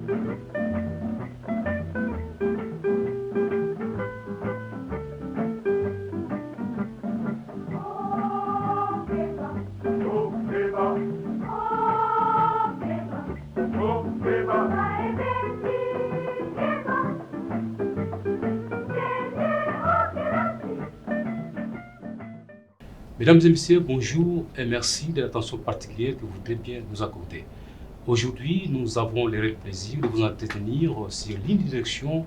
Mesdames et messieurs, bonjour et merci de l'attention particulière que vous voudrez bien nous accorder. Aujourd'hui, nous avons le réel plaisir de vous entretenir sur l'une des directions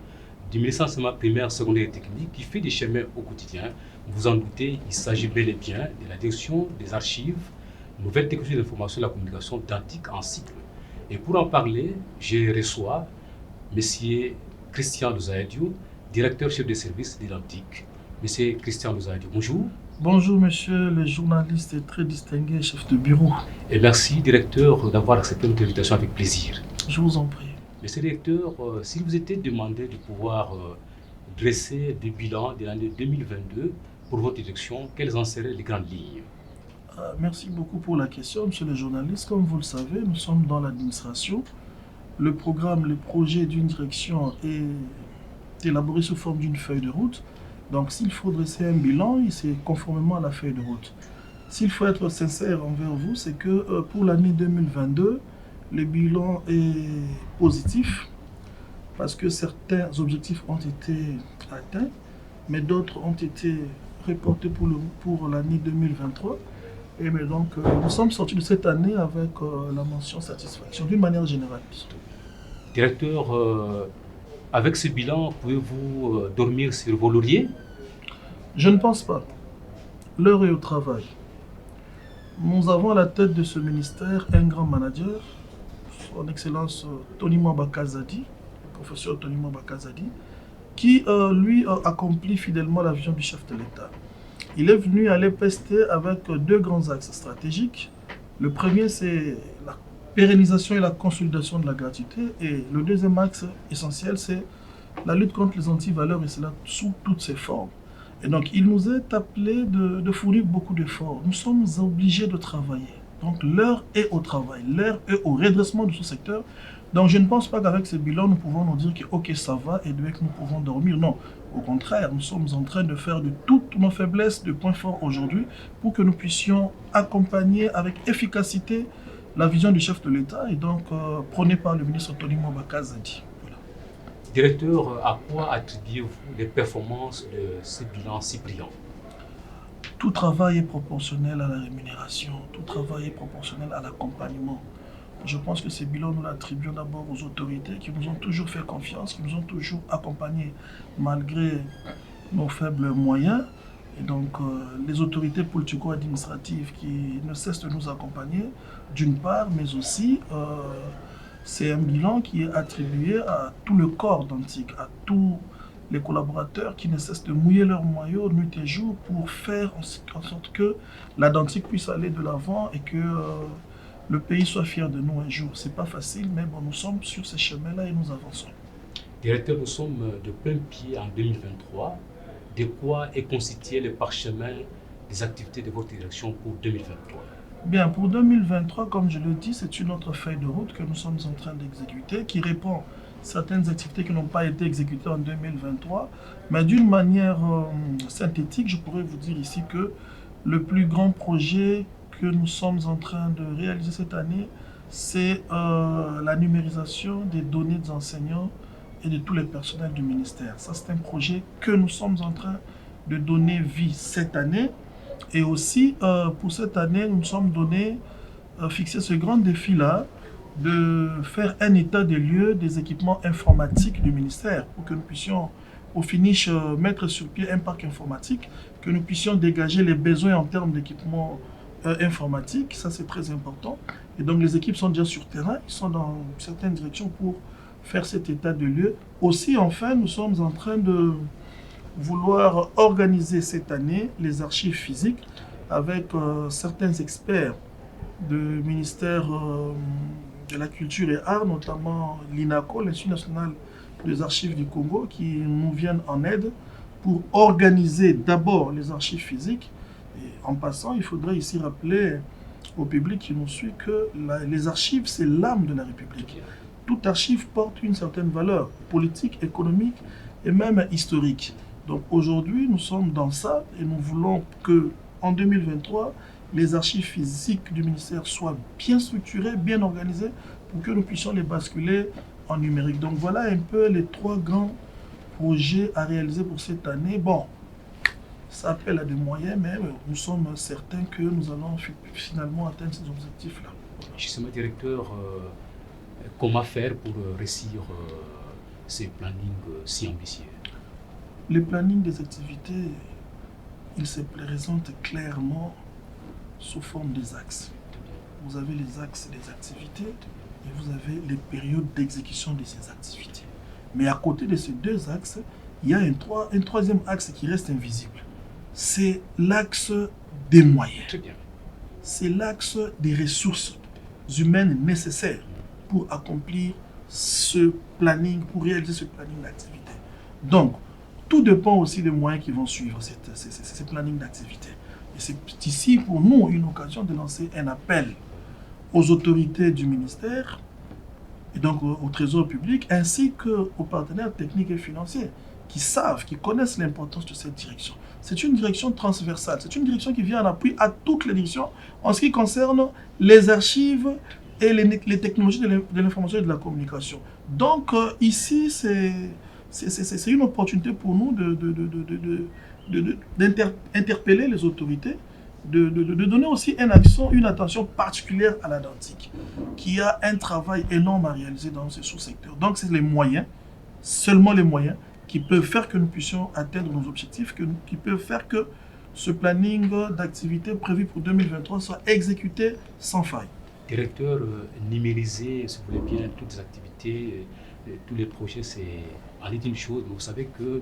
du ministère de l'enseignement primaire, secondaire et technique qui fait des chemins au quotidien. Vous en doutez, il s'agit bel et bien de la direction des archives, nouvelles technologies de l'information et de la communication d'Antique en cycle. Et pour en parler, je reçois M. Christian Louzaïdio, directeur chef des services de l'Antique. M. Christian Louzaïdio, bonjour. Bonjour monsieur le journaliste et très distingué chef de bureau. Et merci directeur d'avoir accepté notre invitation avec plaisir. Je vous en prie. Monsieur le directeur, s'il vous était demandé de pouvoir dresser des bilans de l'année 2022 pour votre direction, quelles en seraient les grandes lignes? Merci beaucoup pour la question monsieur le journaliste. Comme vous le savez, nous sommes dans l'administration. Le programme, le projet d'une direction est élaboré sous forme d'une feuille de route. Donc s'il faut dresser un bilan, c'est conformément à la feuille de route. S'il faut être sincère envers vous, c'est que pour l'année 2022, le bilan est positif parce que certains objectifs ont été atteints, mais d'autres ont été reportés pour l'année 2023. Et mais donc nous sommes sortis de cette année avec la mention satisfaction d'une manière générale. Directeur, avec ce bilan, pouvez-vous dormir sur vos lauriers? Je ne pense pas. L'heure est au travail. Nous avons à la tête de ce ministère un grand manager, son Excellence Tony Mwamba-Kazadi, professeur Tony Mwamba-Kazadi, qui lui accomplit fidèlement la vision du chef de l'État. Il est venu à l'EPST avec deux grands axes stratégiques. Le premier, c'est la pérennisation et la consolidation de la gratuité. Et le deuxième axe essentiel, c'est la lutte contre les antivaleurs, et cela sous toutes ses formes. Et donc, il nous est appelé de fournir beaucoup d'efforts. Nous sommes obligés de travailler. Donc, l'heure est au travail, l'heure est au redressement de ce secteur. Donc, je ne pense pas qu'avec ce bilan, nous pouvons nous dire que, ok, ça va et que nous pouvons dormir. Non, au contraire, nous sommes en train de faire de toutes nos faiblesses de points forts aujourd'hui pour que nous puissions accompagner avec efficacité la vision du chef de l'État et donc prônée par le ministre Tony Mwamba-Kazadi. Directeur, à quoi attribuez-vous les performances de ce bilan si brillant? Tout travail est proportionnel à la rémunération, tout travail est proportionnel à l'accompagnement. Je pense que ces bilans, nous l'attribuons d'abord aux autorités qui nous ont toujours fait confiance, qui nous ont toujours accompagnés malgré nos faibles moyens. Et donc, les autorités politico-administratives qui ne cessent de nous accompagner, d'une part, mais aussi c'est un bilan qui est attribué à tout le corps d'Antique, à tous les collaborateurs qui ne cessent de mouiller leur maillot nuit et jour pour faire en sorte que la d'Antique puisse aller de l'avant et que le pays soit fier de nous un jour. C'est pas facile, mais bon, nous sommes sur ce chemin-là et nous avançons. Directeur, nous sommes de plein pied en 2023. De quoi est constitué le parchemin des activités de votre direction pour 2023? Bien, pour 2023, comme je le dis, c'est une autre feuille de route que nous sommes en train d'exécuter qui répond à certaines activités qui n'ont pas été exécutées en 2023. Mais d'une manière synthétique, je pourrais vous dire ici que le plus grand projet que nous sommes en train de réaliser cette année, c'est la numérisation des données des enseignants et de tous les personnels du ministère. Ça, c'est un projet que nous sommes en train de donner vie cette année. Et aussi, pour cette année, nous nous sommes fixé ce grand défi-là de faire un état des lieux des équipements informatiques du ministère pour que nous puissions, au finish, mettre sur pied un parc informatique, que nous puissions dégager les besoins en termes d'équipements informatiques. Ça, c'est très important. Et donc, les équipes sont déjà sur terrain, ils sont dans certaines directions pour faire cet état de lieu. Aussi, enfin, nous sommes en train de vouloir organiser cette année les archives physiques avec certains experts du ministère de la Culture et Arts, notamment l'INACO, l'Institut national des archives du Congo, qui nous viennent en aide pour organiser d'abord les archives physiques. Et en passant, il faudrait ici rappeler au public qui nous suit que les archives, c'est l'âme de la République. toute archive porte une certaine valeur politique, économique et même historique. Donc aujourd'hui, nous sommes dans ça et nous voulons que en 2023, les archives physiques du ministère soient bien structurées, bien organisées pour que nous puissions les basculer en numérique. Donc voilà un peu les 3 grands projets à réaliser pour cette année. Bon, ça appelle à des moyens, mais nous sommes certains que nous allons finalement atteindre ces objectifs-là. Justement, directeur, comment faire pour réussir ces plannings si ambitieux? Le planning des activités, il se présente clairement sous forme des axes. Vous avez les axes des activités et vous avez les périodes d'exécution de ces activités. Mais à côté de ces 2 axes, il y a un 3e axe qui reste invisible. C'est l'axe des moyens. Très bien. C'est l'axe des ressources humaines nécessaires pour accomplir ce planning, pour réaliser ce planning d'activité. Donc, tout dépend aussi des moyens qui vont suivre ces plannings d'activité. Et c'est ici pour nous une occasion de lancer un appel aux autorités du ministère et donc au Trésor public ainsi qu'aux partenaires techniques et financiers qui savent, qui connaissent l'importance de cette direction. C'est une direction transversale, c'est une direction qui vient en appui à toutes les directions en ce qui concerne les archives et les technologies de l'information et de la communication. Donc ici, c'est une opportunité pour nous d'interpeller les autorités, de donner aussi une attention particulière à la Dantique, qui a un travail énorme à réaliser dans ce sous-secteur. Donc c'est les moyens, seulement les moyens, qui peuvent faire que nous puissions atteindre nos objectifs, qui peuvent faire que ce planning d'activité prévu pour 2023 soit exécuté sans faille. Directeur, numériser, si vous voulez bien, toutes les activités, tous les projets, c'est en est une chose, mais vous savez que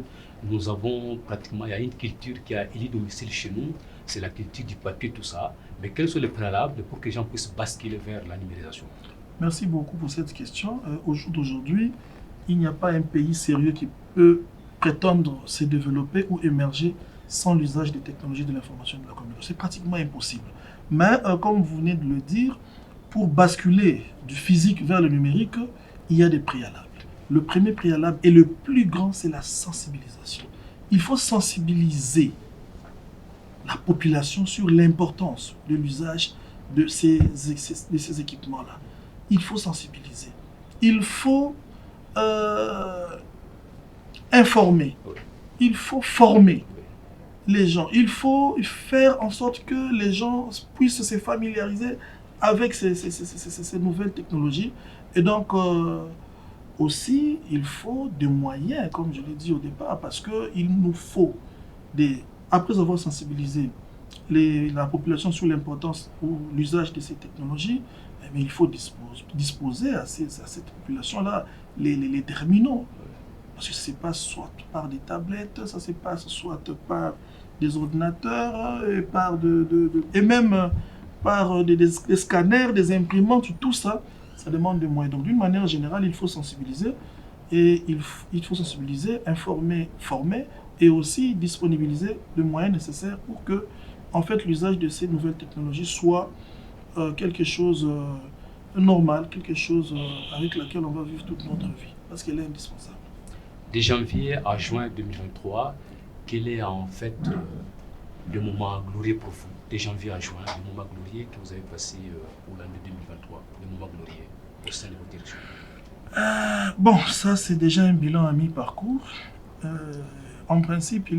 nous avons pratiquement, il y a une culture qui a élu domicile chez nous, c'est la culture du papier, tout ça. Mais quels sont les préalables pour que les gens puissent basculer vers la numérisation? Merci beaucoup pour cette question. Au jour d'aujourd'hui, il n'y a pas un pays sérieux qui peut prétendre se développer ou émerger sans l'usage des technologies de l'information et de la communication. C'est pratiquement impossible. Mais comme vous venez de le dire, pour basculer du physique vers le numérique, il y a des préalables. Le premier préalable et le plus grand, c'est la sensibilisation. Il faut sensibiliser la population sur l'importance de l'usage de ces équipements-là. Il faut sensibiliser. Il faut informer. Il faut former les gens. Il faut faire en sorte que les gens puissent se familiariser avec ces nouvelles technologies. Et donc, aussi, il faut des moyens, comme je l'ai dit au départ, parce qu'il nous faut, après avoir sensibilisé la population sur l'importance ou l'usage de ces technologies, mais il faut disposer à cette population-là les terminaux. Parce que ça se passe soit par des tablettes, ça se passe soit par des ordinateurs, et même par des scanners, des imprimantes, tout ça, ça demande des moyens. Donc d'une manière générale, il faut sensibiliser, et il faut sensibiliser, informer, former, et aussi disponibiliser les moyens nécessaires pour que en fait, l'usage de ces nouvelles technologies soit quelque chose normal, quelque chose avec laquelle on va vivre toute notre vie, parce qu'elle est indispensable. De janvier à juin 2023, quel est en fait le moment glorieux pour vous? De janvier à juin, le moment glorieux que vous avez passé pour l'année 2023, le moment glorieux au sein de votre direction? Bon, ça c'est déjà un bilan à mi-parcours. En principe,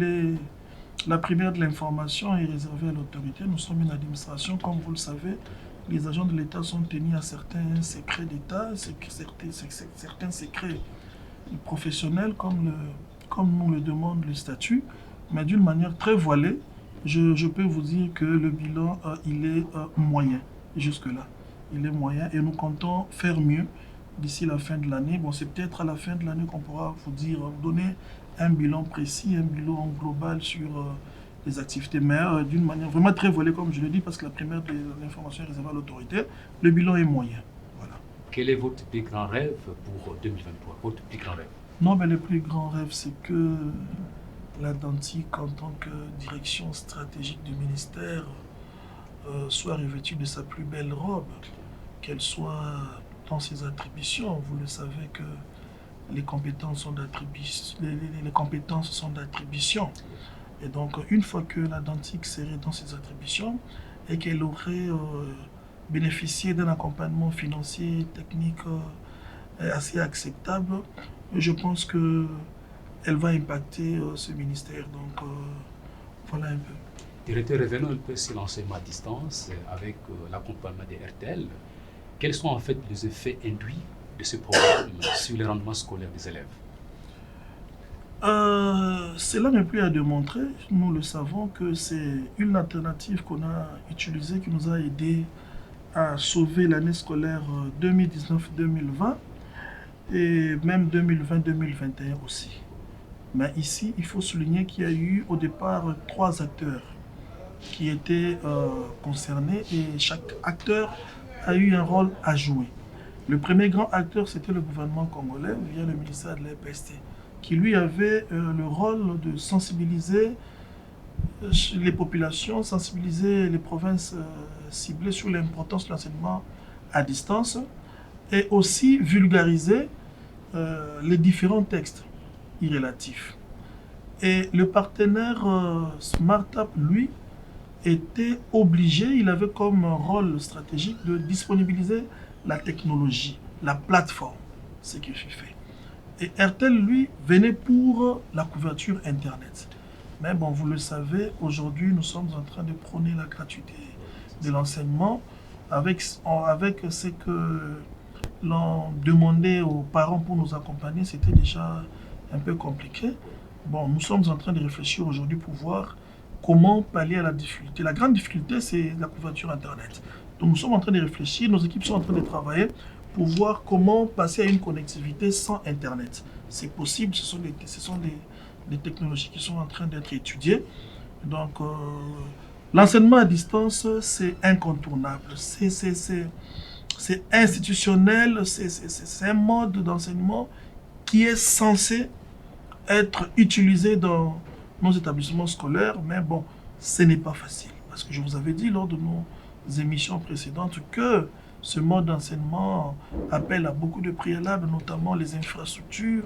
la primaire de l'information est réservée à l'autorité. Nous sommes une administration, comme vous le savez. Les agents de l'État sont tenus à certains secrets d'État, certains secrets professionnels, comme nous le demande le statut, mais d'une manière très voilée. Je peux vous dire que le bilan, il est moyen jusque-là. Il est moyen et nous comptons faire mieux d'ici la fin de l'année. Bon, c'est peut-être à la fin de l'année qu'on pourra vous donner un bilan précis, un bilan global sur les activités, mais d'une manière vraiment très voilée, comme je le dis, parce que la primaire de l'information est réservée à l'autorité. Le bilan est moyen. Voilà. Quel est votre plus grand rêve pour 2023? Votre plus grand rêve? Non, mais le plus grand rêve, c'est que la Dantique, en tant que direction stratégique du ministère, soit revêtue de sa plus belle robe, qu'elle soit dans ses attributions. Vous le savez que les compétences sont d'attribution. Les compétences sont d'attribution. Et donc, une fois que la Dantic serait dans ses attributions et qu'elle aurait bénéficié d'un accompagnement financier, technique assez acceptable, je pense que elle va impacter ce ministère. Donc, voilà un peu. Directeur, revenons un peu sur l'enseignement à distance avec l'accompagnement des RTL. Quels sont en fait les effets induits de ce programme sur les rendements scolaires des élèves? Cela n'est plus à démontrer. Nous le savons que c'est une alternative qu'on a utilisée qui nous a aidé à sauver l'année scolaire 2019-2020 et même 2020-2021 aussi. Mais ici, il faut souligner qu'il y a eu au départ 3 acteurs qui étaient concernés et chaque acteur a eu un rôle à jouer. Le premier grand acteur, c'était le gouvernement congolais via le ministère de l'EPST, qui lui avait le rôle de sensibiliser les populations, sensibiliser les provinces ciblées sur l'importance de l'enseignement à distance et aussi vulgariser les différents textes irrélatifs. Et le partenaire SmartUp, lui, était obligé, il avait comme rôle stratégique de disponibiliser la technologie, la plateforme, ce qui fut fait. Et RTL, lui, venait pour la couverture Internet. Mais bon, vous le savez, aujourd'hui, nous sommes en train de prôner la gratuité de l'enseignement avec ce que l'on demandait aux parents pour nous accompagner, c'était déjà un peu compliqué. Bon, nous sommes en train de réfléchir aujourd'hui pour voir comment pallier à la difficulté. La grande difficulté, c'est la couverture Internet. Donc nous sommes en train de réfléchir, nos équipes sont en train de travailler pour voir comment passer à une connectivité sans Internet. C'est possible, ce sont des technologies qui sont en train d'être étudiées. Donc l'enseignement à distance, c'est incontournable. C'est institutionnel, c'est un mode d'enseignement qui est censé être utilisé dans nos établissements scolaires, mais bon, ce n'est pas facile. Parce que je vous avais dit lors de nos émissions précédentes que ce mode d'enseignement appelle à beaucoup de préalables, notamment les infrastructures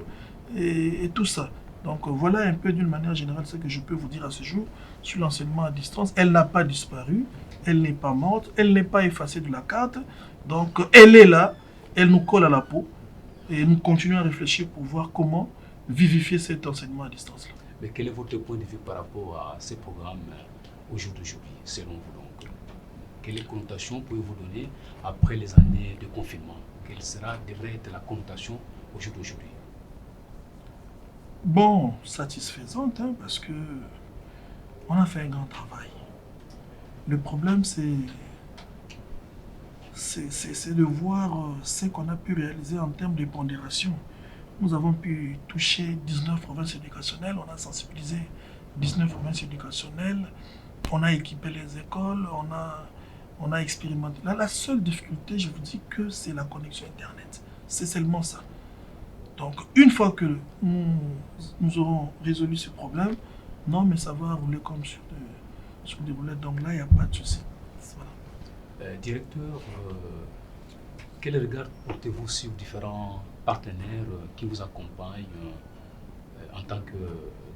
et tout ça. Donc voilà un peu d'une manière générale ce que je peux vous dire à ce jour sur l'enseignement à distance. Elle n'a pas disparu, elle n'est pas morte, elle n'est pas effacée de la carte. Donc elle est là, elle nous colle à la peau et nous continuons à réfléchir pour voir comment vivifier cet enseignement à distance-là. Mais quel est votre point de vue par rapport à ces programmes au jour d'aujourd'hui, selon vous donc? Quelle connotation pouvez-vous donner après les années de confinement? Quelle devrait être la connotation au jour d'aujourd'hui? Bon, satisfaisante, hein, parce que on a fait un grand travail. Le problème, c'est de voir ce qu'on a pu réaliser en termes de pondération. Nous avons pu toucher 19 provinces éducationnelles, on a sensibilisé 19 provinces éducationnelles, on a équipé les écoles, on a expérimenté. Là, la seule difficulté, je vous dis que c'est la connexion Internet. C'est seulement ça. Donc, une fois que nous aurons résolu ce problème, non, mais ça va rouler comme sur des roulettes. Donc là, il n'y a pas de souci. Voilà. Directeur, quel regard portez-vous sur différents partenaires qui vous accompagnent en tant que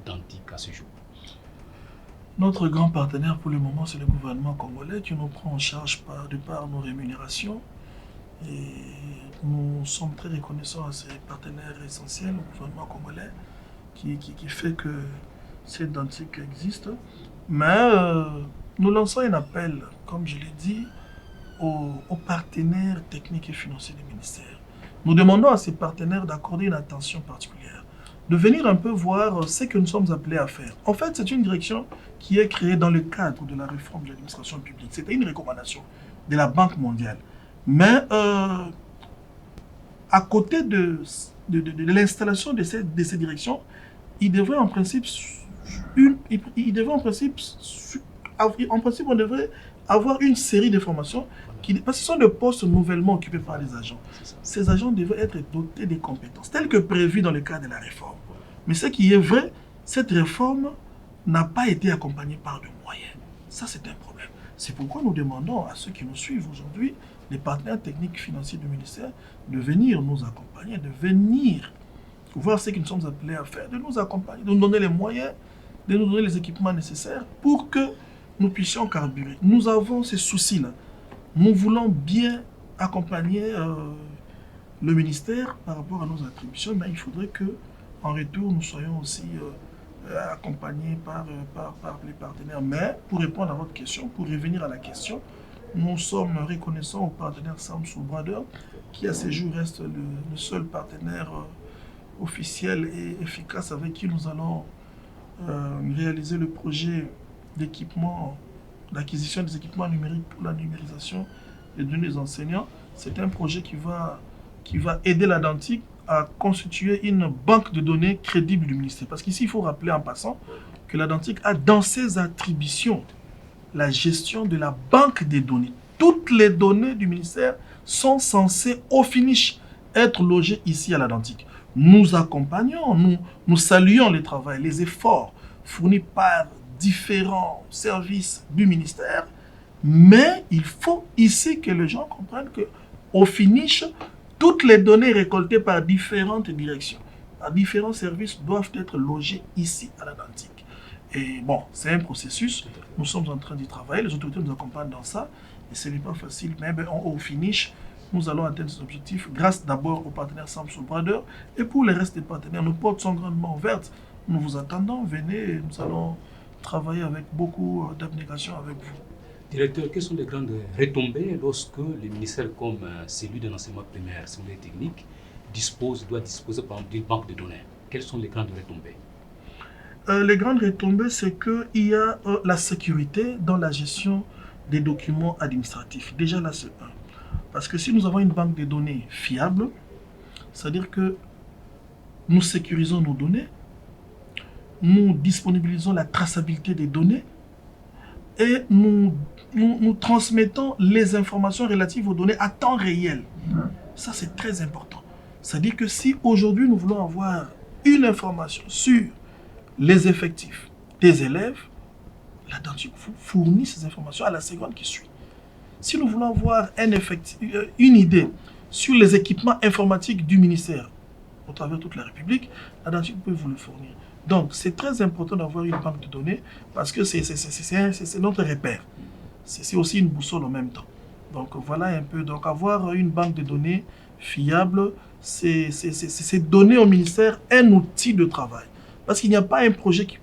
Dantic à ce jour? Notre grand partenaire pour le moment, c'est le gouvernement congolais qui nous prend en charge de par nos rémunérations. Et nous sommes très reconnaissants à ces partenaires essentiels, le gouvernement congolais, qui fait que cette Dantic existe. Mais nous lançons un appel, comme je l'ai dit, aux partenaires techniques et financiers du ministère. Nous demandons à ces partenaires d'accorder une attention particulière, de venir un peu voir ce que nous sommes appelés à faire. En fait, c'est une direction qui est créée dans le cadre de la réforme de l'administration publique. C'était une recommandation de la Banque mondiale. Mais à côté de l'installation de ces directions, il devrait en principe, on devrait avoir une série de formations parce que ce sont des postes nouvellement occupés par les agents. Ces agents devraient être dotés des compétences telles que prévues dans le cadre de la réforme. Mais ce qui est vrai, cette réforme n'a pas été accompagnée par de moyens. Ça, c'est un problème. C'est pourquoi nous demandons à ceux qui nous suivent aujourd'hui les partenaires techniques financiers du ministère de venir nous accompagner, de venir voir ce que nous sommes appelés à faire, de nous accompagner, de nous donner les moyens, de nous donner les équipements nécessaires pour que nous puissions carburer. Nous avons ces soucis-là. Nous voulons bien accompagner le ministère par rapport à nos attributions, mais il faudrait que, en retour, nous soyons aussi accompagnés par les partenaires. Mais pour répondre à votre question, pour revenir à la question, nous sommes reconnaissants au partenaire Samsung Brothers, qui à ce jour reste le seul partenaire officiel et efficace avec qui nous allons réaliser le projet d'équipement, d'acquisition des équipements numériques pour la numérisation des données des enseignants. C'est un projet qui va aider la Dantic à constituer une banque de données crédible du ministère. Parce qu'ici, il faut rappeler en passant que la Dantic a dans ses attributions la gestion de la banque des données. Toutes les données du ministère sont censées, au finish, être logées ici à la Dantic. Nous accompagnons, nous saluons le travail, les efforts fournis par différents services du ministère, mais il faut ici que les gens comprennent que, au finish, toutes les données récoltées par différentes directions, par différents services, doivent être logées ici à la Dantic. Et bon, c'est un processus, nous sommes en train d'y travailler, les autorités nous accompagnent dans ça, et ce n'est pas facile, mais au finish, nous allons atteindre ces objectifs grâce d'abord aux partenaires Samsung Brothers, et pour le reste des partenaires, nos portes sont grandement ouvertes. Nous vous attendons, venez, nous allons travailler avec beaucoup d'abnégation avec vous. Directeur, quelles sont les grandes retombées lorsque les ministères comme celui de l'enseignement primaire, secondaire et technique, doit disposer par exemple d'une banque de données? Quelles sont les grandes retombées? Les grandes retombées, c'est qu'il y a la sécurité dans la gestion des documents administratifs. Déjà là, c'est un. Parce que si nous avons une banque de données fiable, c'est-à-dire que nous sécurisons nos données, nous disponibilisons la traçabilité des données et nous transmettons les informations relatives aux données à temps réel. Ça, c'est très important. C'est-à-dire que si aujourd'hui nous voulons avoir une information sur les effectifs des élèves, la Dantic fournit ces informations à la seconde qui suit. Si nous voulons avoir une idée sur les équipements informatiques du ministère au travers de toute la République, la Dantic peut vous le fournir. Donc, c'est très important d'avoir une banque de données parce que c'est notre repère. C'est aussi une boussole en même temps. Donc, voilà un peu. Donc, avoir une banque de données fiable, c'est donner au ministère un outil de travail. Parce qu'il n'y a pas un projet qui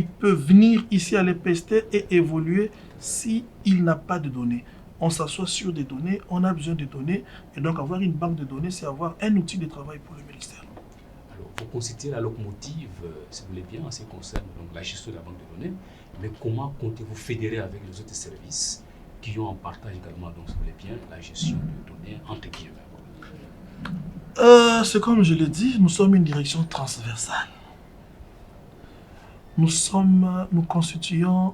peut venir ici à l'EPST et évoluer s'il n'a pas de données. On s'assoit sur des données, on a besoin de données, et donc avoir une banque de données, c'est avoir un outil de travail pour le ministère. Alors, vous constituez la locomotive, si vous voulez bien, en ce qui concerne donc, la gestion de la banque de données, mais comment comptez-vous fédérer avec les autres services qui ont en partage également, donc, si vous voulez bien, la gestion de données entre guillemets? C'est comme je l'ai dit, nous sommes une direction transversale. Nous constituons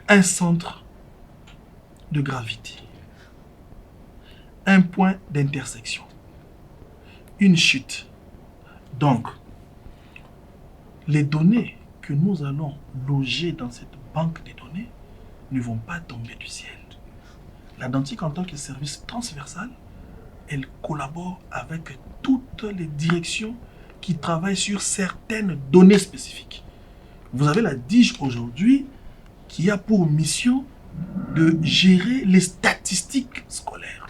un centre de gravité, un point d'intersection, une chute. Donc, les données que nous allons loger dans cette banque de données ne vont pas tomber du ciel. La Dantic, en tant que service transversal, elle collabore avec toutes les directions qui travaillent sur certaines données spécifiques. Vous avez la DIGE aujourd'hui qui a pour mission de gérer les statistiques scolaires.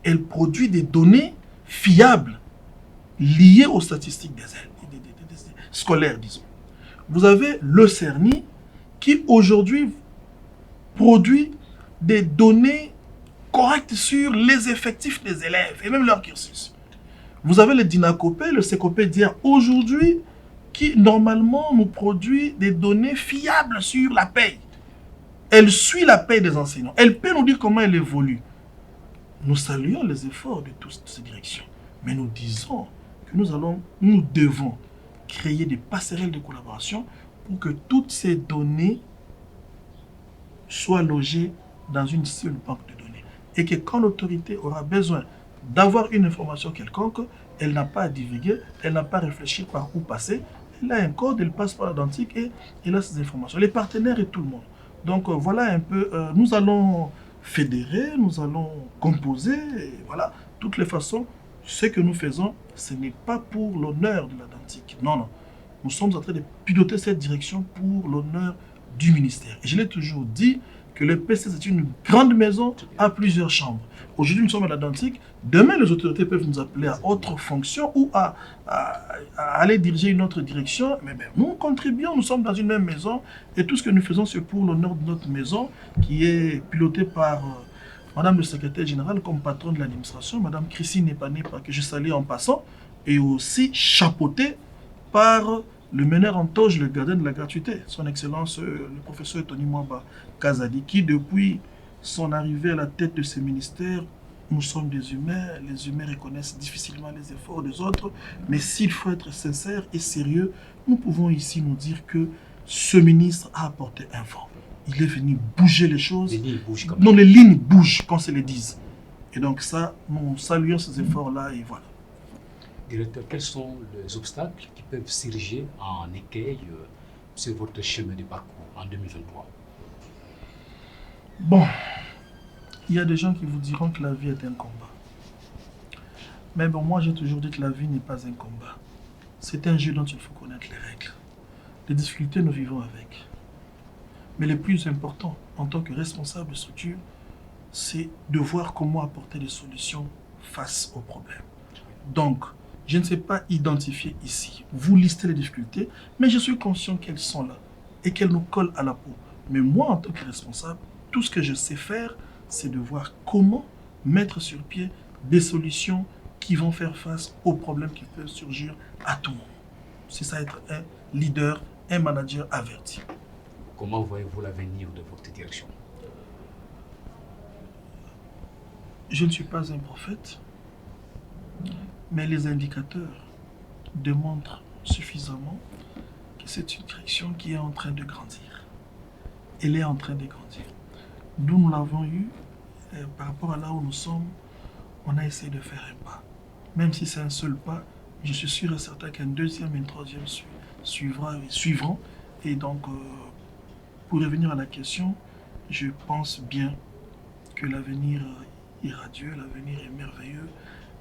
Elle produit des données fiables liées aux statistiques des scolaires, disons. Vous avez le CERNI qui aujourd'hui produit des données correctes sur les effectifs des élèves et même leur cursus. Vous avez le DINACOPE, le CECOPEDIA aujourd'hui qui normalement nous produit des données fiables sur la paye. Elle suit la paye des enseignants. Elle peut nous dire comment elle évolue. Nous saluons les efforts de toutes ces directions. Mais nous disons que nous devons créer des passerelles de collaboration pour que toutes ces données soient logées dans une seule banque de données. Et que quand l'autorité aura besoin d'avoir une information quelconque, elle n'a pas à divulguer, elle n'a pas à réfléchir par où passer. Elle a un code, elle passe par la Dantic et elle a ces informations. Les partenaires et tout le monde. Donc voilà un peu, nous allons fédérer, nous allons composer, et voilà, toutes les façons, ce que nous faisons, ce n'est pas pour l'honneur de la Dantique. Non, non. Nous sommes en train de piloter cette direction pour l'honneur du ministère. Et je l'ai toujours dit que le PC, c'est une grande maison à plusieurs chambres. Aujourd'hui, nous sommes à la Dantique. Demain, les autorités peuvent nous appeler à autre fonction ou à aller diriger une autre direction. Mais nous contribuons, nous sommes dans une même maison. Et tout ce que nous faisons, c'est pour l'honneur de notre maison, qui est pilotée par Madame le secrétaire général comme patron de l'administration, Madame Christine Nepanepa, que je salue en passant, et aussi chapeautée par le meneur en toge, le gardien de la gratuité, son Excellence le professeur Tony Mwamba Kazadi, qui depuis son arrivée à la tête de ce ministère, nous sommes des humains, les humains reconnaissent difficilement les efforts des autres, mais s'il faut être sincère et sérieux, nous pouvons ici nous dire que ce ministre a apporté un vent. Il est venu bouger les choses. Les lignes bougent quand même. Non, les lignes bougent, qu'on se les dise. Et donc ça, nous saluons ces efforts-là et voilà. Directeur, quels sont les obstacles qui peuvent s'ériger en écueil sur votre chemin de parcours en 2023? Bon, il y a des gens qui vous diront que la vie est un combat. Mais bon, moi j'ai toujours dit que la vie n'est pas un combat. C'est un jeu dont il faut connaître les règles. Les difficultés, nous vivons avec. Mais le plus important, en tant que responsable de structure, c'est de voir comment apporter des solutions face aux problèmes. Donc, je ne sais pas identifier ici. Vous listez les difficultés, mais je suis conscient qu'elles sont là et qu'elles nous collent à la peau. Mais moi, en tant que responsable, tout ce que je sais faire, c'est de voir comment mettre sur pied des solutions qui vont faire face aux problèmes qui peuvent surgir à tout moment. C'est ça être un leader, un manager averti. Comment voyez-vous l'avenir de votre direction? Je ne suis pas un prophète, mais les indicateurs démontrent suffisamment que c'est une direction qui est en train de grandir. Elle est en train de grandir. D'où nous l'avons eu, par rapport à là où nous sommes, on a essayé de faire un pas. Même si c'est un seul pas, je suis sûr et certain qu'un deuxième et un troisième suivront. Et donc, pour revenir à la question, je pense bien que l'avenir est radieux, l'avenir est merveilleux.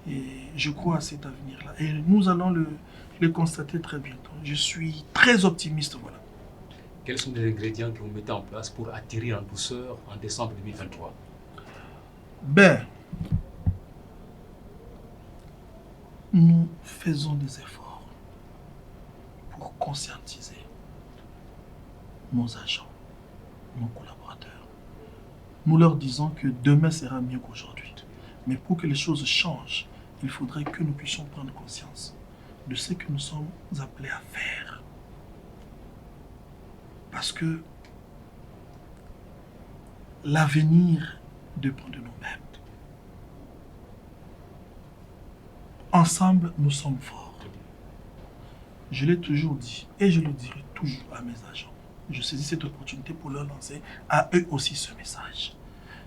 Et je crois à cet avenir-là. Et nous allons le constater très bientôt. Je suis très optimiste, voilà. Quels sont les ingrédients que vous mettez en place pour atterrir en douceur en décembre 2023? Ben, nous faisons des efforts pour conscientiser nos agents, nos collaborateurs. Nous leur disons que demain sera mieux qu'aujourd'hui. Mais pour que les choses changent, il faudrait que nous puissions prendre conscience de ce que nous sommes appelés à faire. Parce que l'avenir dépend de nous-mêmes. Ensemble, nous sommes forts. Je l'ai toujours dit et je le dirai toujours à mes agents. Je saisis cette opportunité pour leur lancer à eux aussi ce message.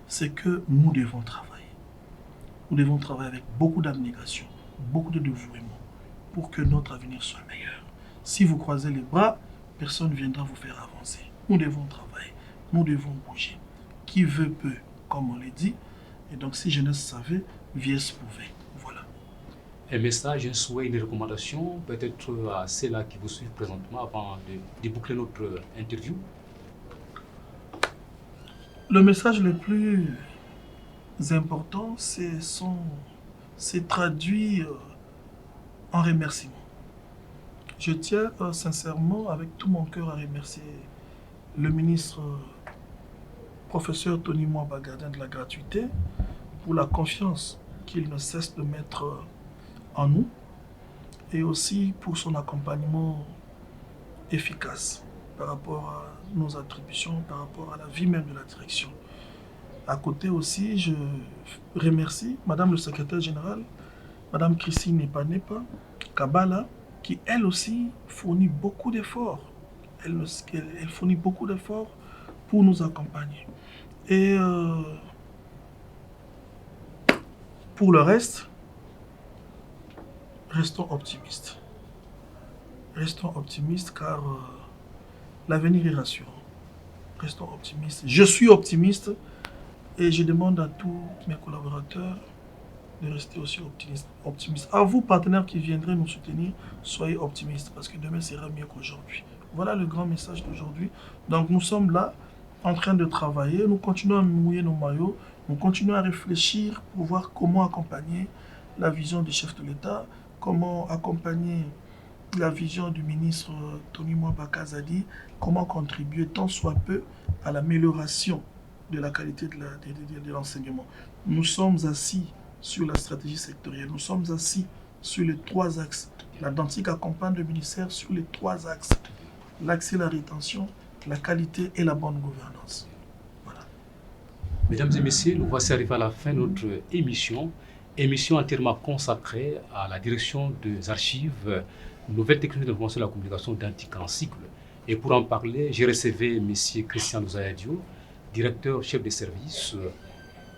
C'est que nous devons travailler. Nous devons travailler avec beaucoup d'abnégation, beaucoup de dévouement pour que notre avenir soit meilleur. Si vous croisez les bras, personne ne viendra vous faire avancer. Nous devons travailler, nous devons bouger. Qui veut peut, comme on l'a dit. Et donc si jeunesse savait, vieillesse pouvait. Voilà. Un message, un souhait, une recommandation, peut-être à ceux-là qui vous suivent présentement avant de boucler notre interview? Le message le plus important, c'est traduit en remerciement. Je tiens sincèrement, avec tout mon cœur, à remercier le ministre professeur Tony Mwamba, gardien de la gratuité, pour la confiance qu'il ne cesse de mettre en nous et aussi pour son accompagnement efficace par rapport à nos attributions, par rapport à la vie même de la direction. À côté aussi, je remercie Madame le secrétaire général, Madame Christine Nepanepa Kabala, qui elle aussi fournit beaucoup d'efforts. Elle fournit beaucoup d'efforts pour nous accompagner. Et pour le reste, restons optimistes. Restons optimistes car l'avenir est rassurant. restons optimistes. Je suis optimiste et je demande à tous mes collaborateurs de rester aussi optimistes. À vous, partenaires qui viendraient nous soutenir, soyez optimistes parce que demain sera mieux qu'aujourd'hui. Voilà le grand message d'aujourd'hui. Donc nous sommes là en train de travailler, nous continuons à mouiller nos maillots, nous continuons à réfléchir pour voir comment accompagner la vision du chef de l'État, comment accompagner la vision du ministre Tony Mwamba Zadi, comment contribuer tant soit peu à l'amélioration de la qualité de l'enseignement. Nous sommes assis sur la stratégie sectorielle, nous sommes assis sur les 3 axes. La Dantic accompagne le ministère sur les 3 axes. L'accès, la rétention, la qualité et la bonne gouvernance. Voilà. Mesdames et messieurs, nous voici arrivés à la fin de notre émission entièrement consacrée à la direction des archives, nouvelles techniques de l'information et de la communication d'Antic en cycle. Et pour en parler, j'ai recevé M. Christian Louzayadio, directeur chef des services,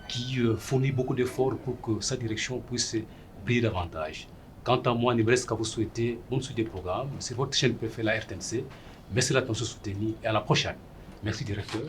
qui fournit beaucoup d'efforts pour que sa direction puisse briller davantage. Quant à moi, il ne me reste qu'à vous souhaiter bonne suite des programmes. C'est votre chaîne préférée, la RTNC. Merci de l'attention soutenue et à la prochaine. Merci, directeur.